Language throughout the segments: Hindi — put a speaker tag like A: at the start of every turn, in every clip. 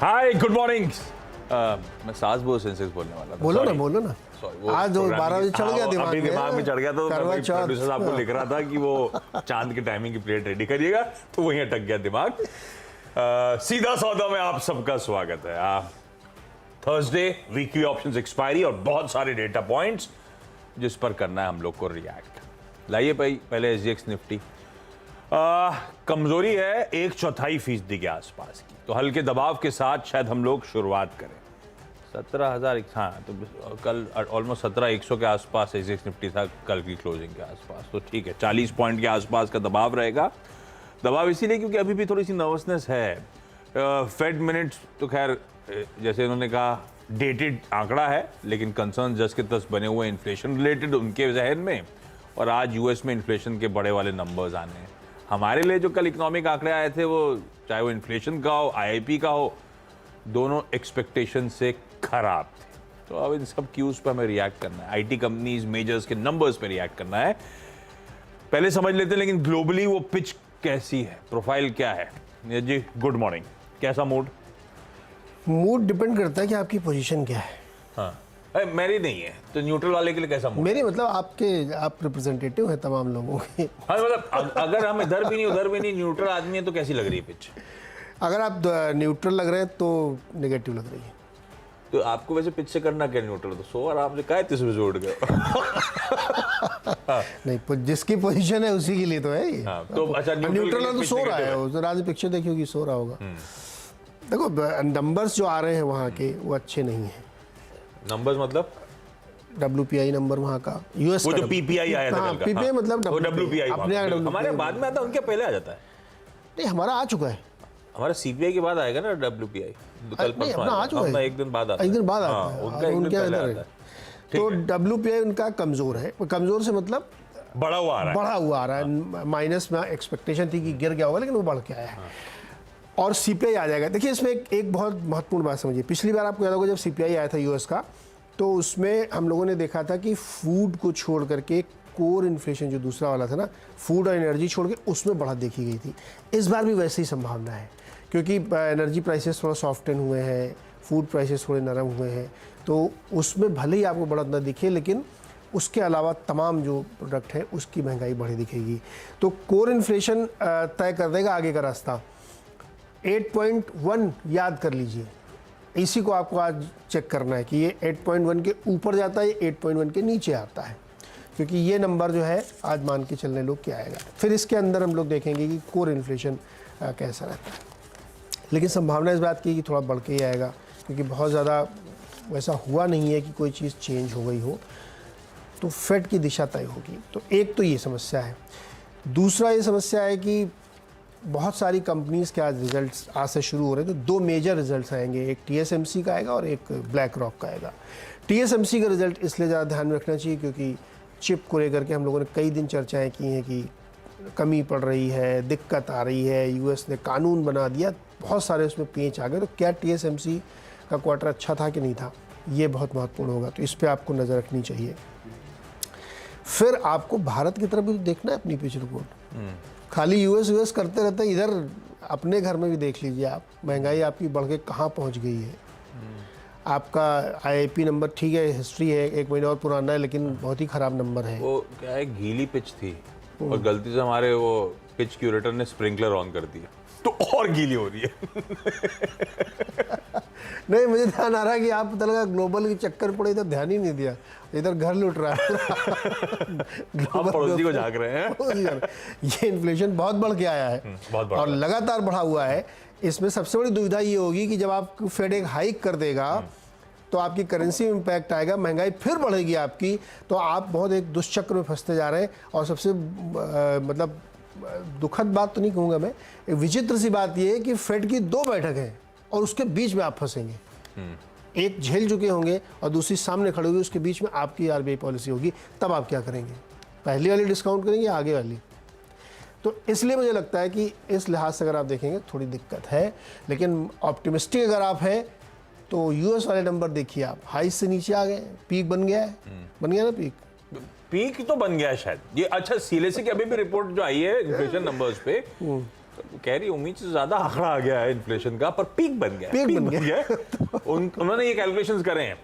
A: Hi good morning. मैं सास बोल सेंसेक्स बोलने वाला था।
B: बोलो ना आज 12 बजे चढ़ गया
A: दिमाग में चढ़ गया तो प्रोड्यूसर साहब को लिख रहा था कि वो चांद की टाइमिंग की प्लेट रेडी करिएगा, तो वहीं अटक गया दिमाग। सीधा सौदा में आप सबका स्वागत है। थर्सडे वीकली ऑप्शंस एक्सपायरी और बहुत सारे डेटा पॉइंट्स जिस पर करना है हम लोग को रिएक्ट। लाइए भाई, पहले SGX निफ्टी कमजोरी है 1/4% के आसपास की, तो हल्के दबाव के साथ शायद हम लोग शुरुआत करें। 17,000, हाँ, तो कल ऑलमोस्ट 17,100 के आसपास SGX निफ्टी था कल की क्लोजिंग के आसपास, तो ठीक है 40 पॉइंट के आसपास का दबाव रहेगा। दबाव इसीलिए क्योंकि अभी भी थोड़ी सी नर्वसनेस है। फेड मिनट्स तो खैर जैसे इन्होंने कहा डेटेड आंकड़ा है, लेकिन कंसर्न जस के तस बने हुए इन्फ्लेशन रिलेटेड उनके जहन में, और आज यूएस में इन्फ्लेशन के बड़े वाले नंबर्स आने हैं। हमारे लिए जो कल इकोनॉमिक आंकड़े आए थे, वो चाहे वो इन्फ्लेशन का हो, IIP का हो, दोनों एक्सपेक्टेशन से खराब थे। तो अब इन सब क्यूज पर हमें रिएक्ट करना है, IT कंपनीज मेजर्स के नंबर्स पे रिएक्ट करना है। पहले समझ लेते हैं लेकिन ग्लोबली वो पिच कैसी है, प्रोफाइल क्या है। नीरज जी गुड मॉर्निंग, कैसा मूड?
B: मूड डिपेंड करता है कि आपकी पोजीशन क्या है।
A: हाँ, मेरी नहीं है तो न्यूट्रल वाले के लिए कैसा मूड?
B: मेरी मतलब आप रिप्रेजेंटेटिव हैं तमाम लोगों के।
A: हाँ, मतलब अगर हम इधर भी नहीं उधर भी नहीं, न्यूट्रल आदमी है तो कैसी लग रही है पिच?
B: अगर आप न्यूट्रल लग रहे हैं तो नेगेटिव लग रही है।
A: तो आपको वैसे पिच से करना क्या न्यूट्रल? तो सो आराम से काहे 30 बजे उठ गए?
B: नहीं, जिसकी पोजीशन है उसी के लिए तो है ये।
A: हाँ, तो अच्छा
B: न्यूट्रल है तो सो रहा है, राज पिक्चर देखी होगी, सो रहा होगा। देखो नंबर्स जो आ रहे हैं वहाँ के वो अच्छे नहीं हैं।
A: नंबर्स मतलब
B: WPI नंबर वहाँ का, यूएस
A: वो जो PPI आया था,
B: PPI मतलब
A: WPI हमारे बाद में आता है, उनके पहले आ जाता है।
B: नहीं, हमारा आ चुका है।
A: हमारा CPI के बाद आएगा ना WPI, कल परसों
B: आ चुका है,
A: एक दिन बाद आता है।
B: एक दिन बाद आता है,
A: उनका एक दिन पहले आता है।
B: तो WPI उनका कमजोर है। कमजोर से मतलब
A: बढ़ा हुआ आ रहा है।
B: माइनस में एक्सपेक्टेशन थी कि गिर गया होगा, लेकिन वो बढ़ के आया है। और CPI आ जाएगा। देखिए इसमें एक बहुत महत्वपूर्ण बात समझिए। पिछली बार आपको याद होगा जब CPI आया था यूएस का, तो उसमें हम लोगों ने देखा था कि फूड को छोड़ करके कोर इन्फ्लेशन जो दूसरा वाला था ना, फूड और एनर्जी छोड़ के, उसमें बढ़त देखी गई थी। इस बार भी वैसी ही संभावना है, क्योंकि एनर्जी प्राइसेस थोड़ा सॉफ्टन हुए हैं, फूड प्राइसेस थोड़े नरम हुए हैं, तो उसमें भले ही आपको बढ़त ना दिखे, लेकिन उसके अलावा तमाम जो प्रोडक्ट है उसकी महंगाई बढ़ी दिखेगी। तो कोर इन्फ्लेशन तय कर देगा आगे का रास्ता। 8.1 याद कर लीजिए, इसी को आपको आज चेक करना है कि ये 8.1 के ऊपर जाता है या 8.1 के नीचे आता है, क्योंकि ये नंबर जो है आज मान के चलने लोग क्या आएगा। फिर इसके अंदर हम लोग देखेंगे कि कोर इन्फ्लेशन कैसा रहता है। लेकिन संभावना इस बात की कि थोड़ा बढ़ के ही आएगा, क्योंकि बहुत ज़्यादा वैसा हुआ नहीं है कि कोई चीज़ चेंज हो गई हो, तो फेड की दिशा तय होगी। तो एक तो ये समस्या है। दूसरा ये समस्या है कि बहुत सारी कंपनीज़ के आज रिजल्ट्स आज से शुरू हो रहे हैं, तो 2 मेजर रिजल्ट्स आएंगे, एक TSMC का आएगा और एक ब्लैक रॉक का आएगा। TSMC का रिजल्ट इसलिए ज़्यादा ध्यान में रखना चाहिए क्योंकि चिप को लेकर के हम लोगों ने कई दिन चर्चाएं की हैं कि कमी पड़ रही है, दिक्कत आ रही है, यूएस ने कानून बना दिया, बहुत सारे उसमें पेंच आ गए। तो क्या TSMC का क्वार्टर अच्छा था कि नहीं था, ये बहुत महत्वपूर्ण होगा, तो इस पर आपको नज़र रखनी चाहिए। फिर आपको भारत की तरफ भी देखना है अपनी पिच रिपोर्ट। खाली यूएस करते रहते हैं, इधर अपने घर में भी देख लीजिए आप, महंगाई आपकी बढ़ के कहाँ पहुँच गई है। आपका IIP नंबर ठीक है, हिस्ट्री है, 1 महीना और पुराना है, लेकिन बहुत ही ख़राब नंबर है।
A: वो क्या है, गीली पिच थी और गलती से हमारे वो पिच क्यूरेटर ने स्प्रिंकलर ऑन कर दिया, तो और गीली हो रही है।
B: नहीं, मुझे ध्यान आ रहा है कि आप पता लगा ग्लोबल के चक्कर पड़े, इधर ध्यान ही नहीं दिया, इधर घर लुट रहा है।
A: ग्लोबल पड़ोसी को झांक रहे हैं।
B: ये इन्फ्लेशन बहुत बढ़ के आया है और लगातार बढ़ा हुआ है। इसमें सबसे बड़ी दुविधा ये होगी कि जब आप फेड एक हाइक कर देगा तो आपकी करेंसी में इम्पैक्ट आएगा, महंगाई फिर बढ़ेगी आपकी, तो आप बहुत एक दुष्चक्र में फंसते जा रहे हैं। और सबसे मतलब दुखद बात तो नहीं कहूँगा मैं, एक विचित्र सी बात ये है कि फेड की 2 बैठक है और उसके बीच में आप फंसेंगे। एक झेल चुके होंगे और दूसरी सामने खड़ी होगी, उसके बीच में आपकी RBI पॉलिसी होगी, तब आप क्या करेंगे? पहली वाली डिस्काउंट करेंगे या आगे वाली? तो इसलिए मुझे लगता है कि इस लिहाज से अगर आप देखेंगे थोड़ी दिक्कत है। लेकिन ऑप्टिमिस्टिक अगर आप है तो यूएस वाले नंबर देखिए आप, हाई से नीचे आ गए, पीक बन गया है, बन गया ना पीक
A: तो बन गया है शायद ये। अच्छा, CLAC की अभी भी रिपोर्ट जो आई है इन्फ्लेशन नंबर्स पे, कह रही उम्मीद से ज्यादा आंकड़ा आ गया है इन्फ्लेशन का, पर पीक बन गया,
B: पीक बन गया।
A: उन्होंने ये कैलकुलेशंस करे हैं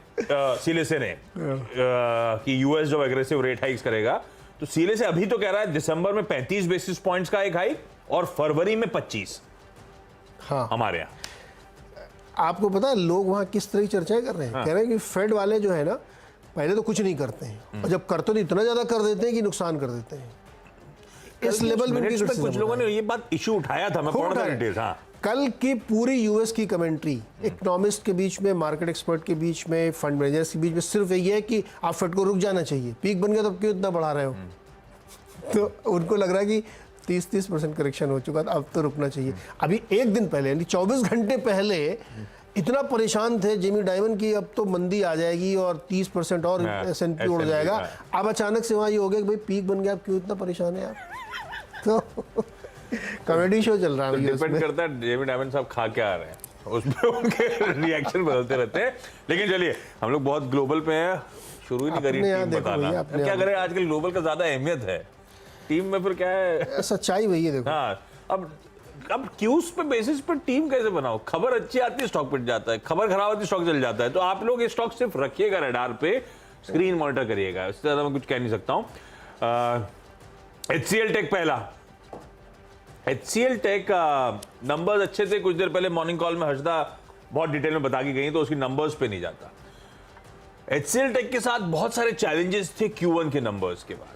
A: सीएलएसए ने कि यूएस जब एग्रेसिव रेट हाइक्स करेगा तो सीएलएसए अभी तो कह रहा है दिसंबर में 35 बेसिस पॉइंट्स का एक हाइक और फरवरी में 25।
B: हाँ,
A: हमारे यहाँ
B: आपको पता है लोग वहाँ किस तरह की चर्चाएं कर रहे हैं? कह रहे हैं कि फेड वाले जो है ना पहले तो कुछ नहीं करते हैं और जब करते तो इतना ज्यादा कर देते हैं कि नुकसान कर देते हैं। इस लेवल में
A: कुछ लोगों ने ये बात इशू उठाया था, मैं पढ़ रहा डिटेल्स। हाँ,
B: कल की पूरी यूएस की कमेंट्री इकोनॉमिस्ट के बीच में, मार्केट एक्सपर्ट के बीच में, फंड मैनेजर्स के बीच में सिर्फ यही है कि आप फेड को रुक जाना चाहिए, पीक बन गया तो क्यों इतना बढ़ा रहे हो। तो उनको लग रहा है कि 30% करेक्शन हो चुका था, अब तो रुकना चाहिए। अभी एक दिन पहले यानी 24 घंटे पहले इतना परेशान थे जेमी डाइमन की अब तो मंदी आ जाएगी और 30% और S&P उड़ जाएगा। अब अचानक से वहाँ ये हो गया कि भाई पीक बन गया, अब क्यों इतना परेशान है आप। तो कॉमेडी शो चल रहा है।
A: डिपेंड करता है जेमी डायमंड साहब खा के आ रहे हैं, उसमें उनके रिएक्शन बदलते रहते हैं। लेकिन चलिए हम लोग बहुत ग्लोबल पे हैं, शुरू ही नहीं करी टीम बताना, क्या करें आजकल ग्लोबल का ज्यादा अहमियत है टीम में, फिर क्या है
B: सच्चाई वही है देखो।
A: हाँ, अब क्यूज पे बेसिस पर टीम कैसे बनाओ, खबर अच्छी आती है स्टॉक पिट जाता है, खबर खराब आती है स्टॉक चल जाता है। तो आप लोग ये स्टॉक सिर्फ रखिएगा रडार पे, स्क्रीन मॉनिटर करिएगा, इससे ज्यादा मैं कुछ कह नहीं सकता हूँ। HCL टेक पहला, HCL टेक नंबर्स अच्छे थे, कुछ देर पहले मॉर्निंग कॉल में हर्षदा बहुत डिटेल में बता के गई तो उसकी नंबर्स पे नहीं जाता। HCL टेक के साथ बहुत सारे चैलेंजेस थे Q1 के नंबर्स के बाद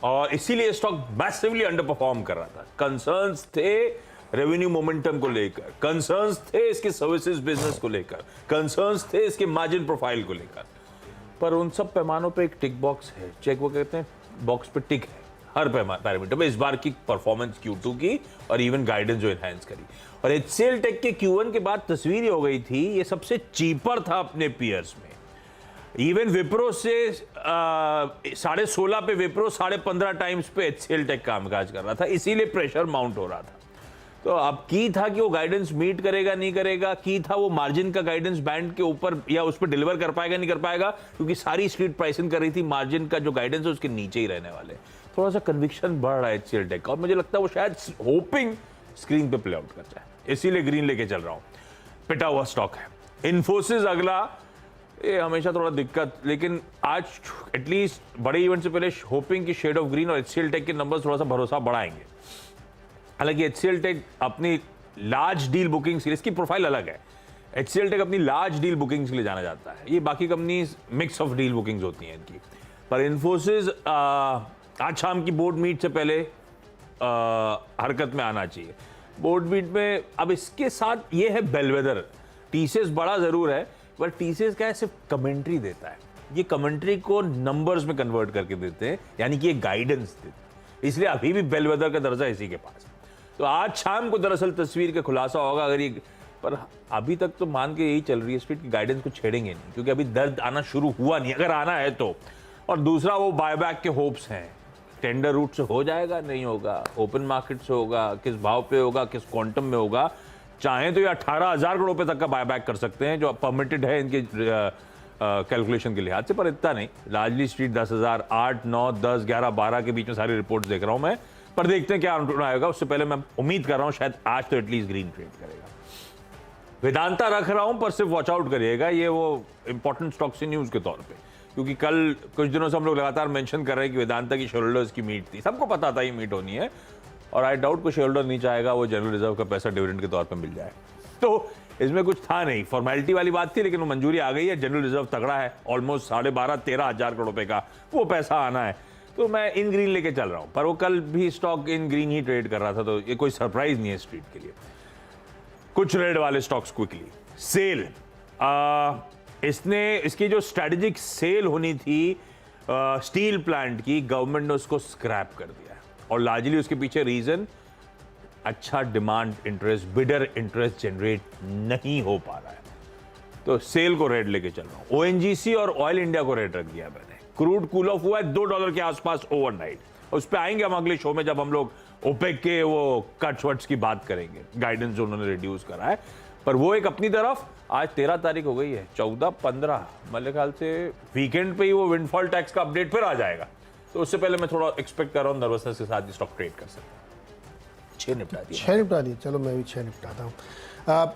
A: और इसीलिए स्टॉक मैसिवली अंडर परफॉर्म कर रहा था। कंसर्न्स थे रेवेन्यू मोमेंटम को लेकर, कंसर्न्स थे इसके सर्विसेज बिजनेस को लेकर, कंसर्न्स थे इसके मार्जिन प्रोफाइल को लेकर, पर उन सब पैमानों पे एक टिक बॉक्स है, चेक वो कहते हैं बॉक्स पे टिक है हर पैरामीटर में। इस बार की परफॉर्मेंस Q2 की और इवन गाइडेंस जो एनहांस करी, और HCL टेक के Q1 के बाद तस्वीर हो गई थी ये सबसे चीपर था अपने पीयर्स में। इवन विप्रो से 16.5 पे विप्रो 15.5 टाइम्स पे HCL टेक कामकाज कर रहा था, इसीलिए प्रेशर माउंट हो रहा था। तो अब की था कि वो गाइडेंस मीट करेगा नहीं करेगा, की था वो मार्जिन का गाइडेंस बैंड के ऊपर या उस पर डिलीवर कर पाएगा नहीं कर पाएगा, क्योंकि सारी स्ट्रीट प्राइसिंग कर रही थी मार्जिन का जो गाइडेंस है उसके नीचे ही रहने वाले। थोड़ा सा कन्विक्शन बढ़ रहा है HCL टेक का और मुझे लगता है वो शायद होपिंग स्क्रीन पे प्ले आउट कर जाए, इसीलिए ग्रीन लेके चल रहा हूं। पिटा हुआ स्टॉक है। इन्फोसिस अगला, ये हमेशा थोड़ा दिक्कत, लेकिन आज एटलीस्ट बड़े इवेंट से पहले होपिंग की शेड ऑफ ग्रीन और HCL टेक के नंबर्स थोड़ा सा भरोसा बढ़ाएंगे। हालांकि HCL टेक अपनी लार्ज डील बुकिंग्स के लिए, इसकी प्रोफाइल अलग है, HCL टेक अपनी लार्ज डील बुकिंग्स के लिए जाना जाता है, ये बाकी companies mix of deal bookings होती हैं इनकी। पर इन्फोसिस आज शाम की बोर्ड मीट से पहले हरकत में आना चाहिए। बोर्ड मीट में अब इसके साथ ये है बेलवेदर, TCS बड़ा जरूर है पर TCS क्या है, सिर्फ कमेंट्री देता है, ये कमेंट्री को नंबर्स में कन्वर्ट करके देते हैं, यानी कि ये गाइडेंस देते हैं, इसलिए अभी भी बेलवेदर का दर्जा इसी के पास है। तो आज शाम को दरअसल तस्वीर का खुलासा होगा अगर ये, पर अभी तक तो मान के यही चल रही है स्ट्रीट की गाइडेंस को छेड़ेंगे नहीं, क्योंकि अभी दर्द आना शुरू हुआ नहीं, अगर आना है तो। और दूसरा वो बायबैक के होप्स हैं, टेंडर रूट से हो जाएगा नहीं होगा, ओपन मार्केट से होगा, किस भाव पे होगा, किस क्वांटम में होगा। चाहे तो ये 18,000 करोड़ रुपए तक का बायबैक कर सकते हैं जो परमिटेड है इनके कैलकुलेशन के लिहाज से, पर इतना नहीं। लार्जली स्ट्रीट 10,000, 8, 9, 10, 11, 12 के बीच में सारी रिपोर्ट्स देख रहा हूं मैं, पर देखते हैं क्या आएगा। उससे पहले मैं उम्मीद कर रहा हूं शायद आज तो एटलीस्ट ग्रीन ट्रेड करेगा। वेदांता रख रहा हूं पर सिर्फ वॉच आउट करिएगा, ये वो इंपॉर्टेंट स्टॉक से न्यूज के तौर पे, क्योंकि कल कुछ दिनों से हम लोग लगातार मेंशन कर रहे हैं कि वेदांता की शेयर होल्डर्स की मीट थी, सबको पता था ये मीट होनी है, और आई डाउट कोई शेयर होल्डर नहीं चाहेगा वो जनरल रिजर्व का पैसा डिविडेंड के तौर पे मिल जाए। तो इसमें कुछ था नहीं, फॉर्मेलिटी वाली बात थी, लेकिन वो मंजूरी आ गई है। जनरल रिजर्व तगड़ा है, ऑलमोस्ट 12.5-13,000 करोड़ रुपए का वो पैसा आना है, तो मैं इन ग्रीन लेके चल रहा हूं। पर वो कल भी stock in green he trade कर रहा था, तो ये कोई सरप्राइज नहीं है स्ट्रीट के लिए। कुछ रेड वाले स्टॉक्स क्विकली। सेल, इसकी जो स्ट्रेटेजिक सेल होनी थी स्टील प्लांट की, गवर्नमेंट ने उसको स्क्रैप कर दिया है, और लार्जली उसके पीछे रीजन अच्छा demand interest, bidder interest generate नहीं हो पा रहा है, तो सेल को रेड लेके चल रहा हूं। ONGC और ऑयल इंडिया को रेड रख दिया मैंने। क्रूड कूल ऑफ हुआ है $2 के आसपास ओवरनाइट, उस पर आएंगे हम अगले शो में जब हम लोग ओपेक के वो कट्स वट्स की बात करेंगे, गाइडेंस जो उन्होंने रिड्यूस करा है। पर वो एक अपनी तरफ, आज 13 तारीख हो गई है, 14-15 मेरे ख्याल से वीकेंड पे ही वो विंडफॉल टैक्स का अपडेट फिर आ जाएगा, तो उससे पहले मैं थोड़ा एक्सपेक्ट कर रहा हूँ नर्वसनेस के साथ स्टॉक ट्रेड कर सकता हूँ। 6 निपटा दिए।
B: 6 निपटा दिए, चलो मैं भी 6 निपटाता हूँ।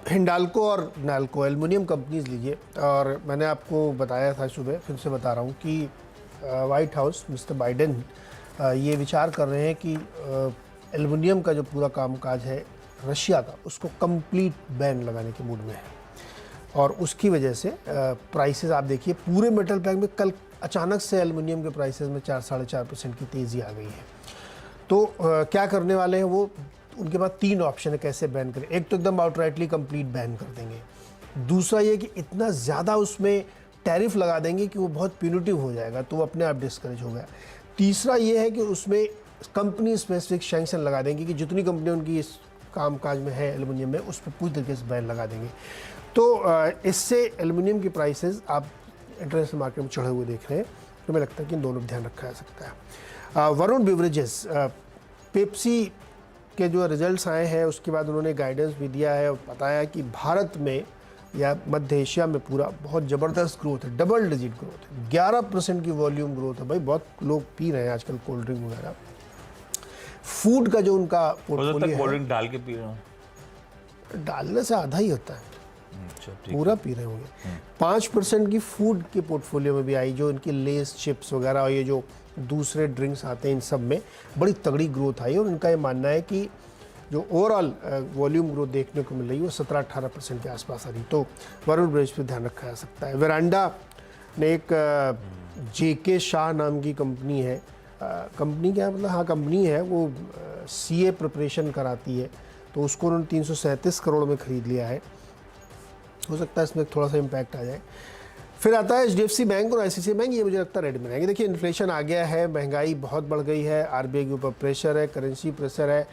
B: हिंडाल्को और नाल्को एल्युमिनियम कंपनीज लीजिए, और मैंने आपको बताया था सुबह, फिर से बता रहा हूँ कि वाइट हाउस मिस्टर बाइडेन ये विचार कर रहे हैं कि एल्युमिनियम का जो पूरा कामकाज है रशिया का, उसको कंप्लीट बैन लगाने के मूड में है, और उसकी वजह से प्राइसेस आप देखिए पूरे मेटल पैक में कल अचानक से एल्युमिनियम के प्राइसेस में 4-4.5% की तेज़ी आ गई है। तो क्या करने वाले हैं वो, उनके पास 3 ऑप्शन है कैसे बैन करें। एक तो एकदम आउटराइटली कंप्लीट बैन कर देंगे, दूसरा ये कि इतना ज़्यादा उसमें टैरिफ लगा देंगे कि वो बहुत प्यूनिटिव हो जाएगा, तो वो अपने आप डिस्करेज हो गया। तीसरा ये है कि उसमें कंपनी स्पेसिफिक सैंक्शन लगा देंगे कि जितनी कंपनी उनकी इस कामकाज में है एल्युमिनियम में, उस पर पूरी तरीके से बैन लगा देंगे। तो इससे एल्युमिनियम की प्राइसेस आप इंटरनेशनल मार्केट में चढ़े हुए देख रहे हैं, तो मुझे लगता है कि इन दोनों पर ध्यान रखा जा सकता है। वरुण बेवरेजेस, पेप्सी के जो रिजल्ट्स आए हैं उसके बाद उन्होंने गाइडेंस भी दिया है और बताया कि भारत में या मध्य एशिया में पूरा बहुत ज़बरदस्त ग्रोथ है, डबल डिजिट ग्रोथ है, 11% की वॉल्यूम ग्रोथ है। भाई बहुत लोग पी रहे हैं आजकल कोल्ड ड्रिंक वगैरह। फूड का जो उनका पोर्टफोलियो है,
A: कोल्ड ड्रिंक डाल के पी रहे हो?
B: डालने से आधा ही होता है,
A: अच्छा, ठीक
B: पूरा पी रहे होंगे। 5% की फूड के पोर्टफोलियो में भी आई, जो इनकी लेस चिप्स वगैरह और ये जो दूसरे ड्रिंक्स आते हैं, इन सब में बड़ी तगड़ी ग्रोथ आई, और इनका ये मानना है कि जो ओवरऑल वॉल्यूम ग्रोथ देखने को मिल रही है वो 17-18% के आसपास आ रही। तो वरुण ब्रिज पर ध्यान रखा जा सकता है। वेरांडा ने एक जेके शाह नाम की कंपनी है, कंपनी क्या मतलब, हाँ कंपनी है, वो सीए प्रिपरेशन कराती है, तो उसको उन्होंने 337 करोड़ में ख़रीद लिया है। हो सकता है इसमें थोड़ा सा इम्पैक्ट आ जाए। फिर आता है HDFC बैंक और ICICI बैंक, ये मुझे लगता है रेड में रहेंगे। देखिए इन्फ्लेशन आ गया है, महंगाई बहुत बढ़ गई है, RBI के ऊपर प्रेशर है, करेंसी प्रेशर है,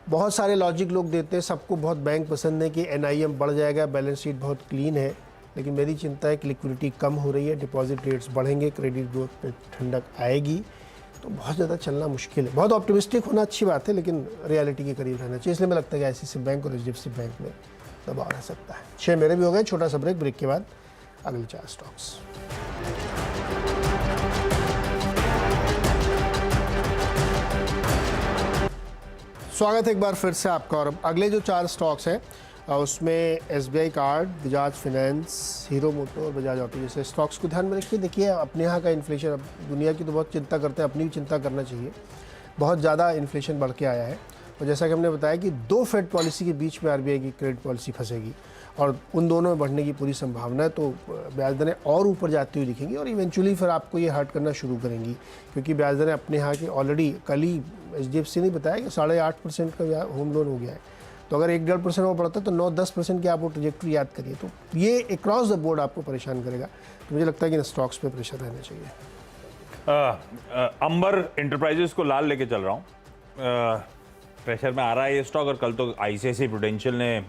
B: बहुत सारे लॉजिक लोग देते हैं, सबको बहुत बैंक पसंद है कि NIM बढ़ जाएगा, बैलेंस शीट बहुत क्लीन है, लेकिन मेरी चिंता है कि लिक्विडिटी कम हो रही है, डिपॉजिट रेट्स बढ़ेंगे, क्रेडिट ग्रोथ पे ठंडक आएगी, तो बहुत ज़्यादा चलना मुश्किल है। बहुत ऑप्टिमिस्टिक होना अच्छी बात है, लेकिन रियलिटी के करीब रहना चाहिए, इसलिए मैं लगता है कि ICICI बैंक और HDFC बैंक में दबाव रह सकता है। 6 मेरे भी हो गए, छोटा सा ब्रेक के बाद अगले 4 स्टॉक्स। स्वागत है एक बार फिर से आपका। और अगले जो 4 स्टॉक्स हैं उसमें SBI card, Bajaj finance, Hero Moto और बजाज ऑटो जैसे स्टॉक्स को ध्यान में रखिए। देखिए अपने यहाँ का इन्फ्लेशन, अब दुनिया की तो बहुत चिंता करते हैं, अपनी भी चिंता करना चाहिए। बहुत ज़्यादा इन्फ्लेशन बढ़ के आया है, और जैसा कि हमने बताया कि 2 फेड पॉलिसी के बीच में RBI की क्रेडिट पॉलिसी फंसेगी, और उन दोनों में बढ़ने की पूरी संभावना है। तो ब्याज दरें और ऊपर जाती हुई दिखेंगी, और इवेंचुअली फिर आपको ये हर्ट करना शुरू करेंगी, क्योंकि ब्याज दरें अपने यहाँ की ऑलरेडी, कल ही HDFC ने बताया कि 8.5% का होम लोन हो गया है। तो अगर 1-1.5% वो बढ़ता है तो 9-10% की आप वो ट्रजेक्टरी याद करिए, तो ये अक्रॉस द बोर्ड आपको परेशान करेगा। तो मुझे लगता है कि इन स्टॉक्स पे प्रेशर रहना चाहिए।
A: अंबर एंटरप्राइजेस को लाल लेके चल रहा हूँ, प्रेशर में आ रहा है ये स्टॉक, और कल तो ICICI प्रूडेंशियल ने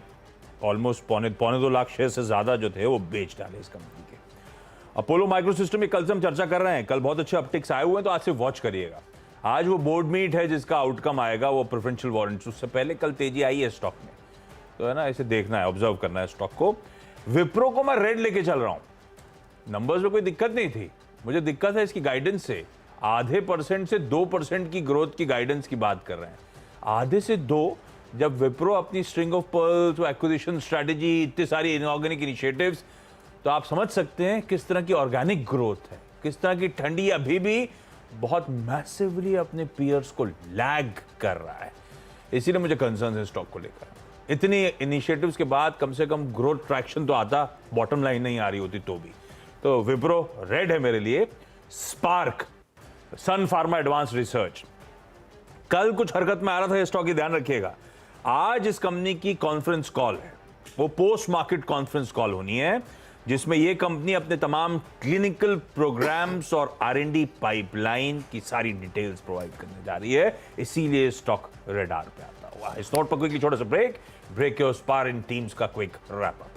A: ऑलमोस्ट पौने 2 लाख शेयर से ज़्यादा जो थे वो बेच डाले इस कंपनी के। अपोलो माइक्रो सिस्टम की कल से हम चर्चा कर रहे हैं, कल बहुत अच्छे अपटिक्स आए हुए हैं, तो आज से वॉच करिएगा। आज वो बोर्ड मीट है जिसका आउटकम आएगा, वो प्रेफरेंशियल वारंट्स, उससे पहले कल तेजी आई है स्टॉक में, तो है ना, इसे देखना है, ऑब्जर्व करना है स्टॉक को। विप्रो को मैं रेड लेके चल रहा हूँ, नंबर्स में कोई दिक्कत नहीं थी, मुझे दिक्कत है इसकी गाइडेंस से। 0.5% से 2% की ग्रोथ की गाइडेंस की बात कर रहे हैं, आधे से 2। जब विप्रो अपनी string of pearls, acquisition strategy, इतनी सारी इनऑर्गेनिक इनिशिएटिव्स, तो आप समझ सकते हैं किस तरह की ऑर्गेनिक ग्रोथ है, किस तरह की ठंडी अभी भी बहुत मैसिवली अपने पीयर्स को लैग कर रहा है। इसीलिए मुझे कंसर्न है स्टॉक को लेकर। इतनी इनिशिएटिव्स के बाद कम से कम ग्रोथ ट्रैक्शन तो आता, बॉटम लाइन नहीं आ रही होती तो भी। तो विप्रो रेड है मेरे लिए। स्पार्क, सन फार्मा एडवांस रिसर्च, कल कुछ हरकत में आ रहा था ये स्टॉक, की ध्यान रखिएगा। आज इस कंपनी की कॉन्फ्रेंस कॉल है, वो पोस्ट मार्केट कॉन्फ्रेंस कॉल होनी है, जिसमें ये कंपनी अपने तमाम क्लिनिकल प्रोग्राम्स और R&D पाइपलाइन की सारी डिटेल्स प्रोवाइड करने जा रही है, इसीलिए स्टॉक रडार पे आता हुआ। इस नोट पर क्विकली छोटा सा ब्रेक के उस पार इन टीम्स का क्विक रैप अप।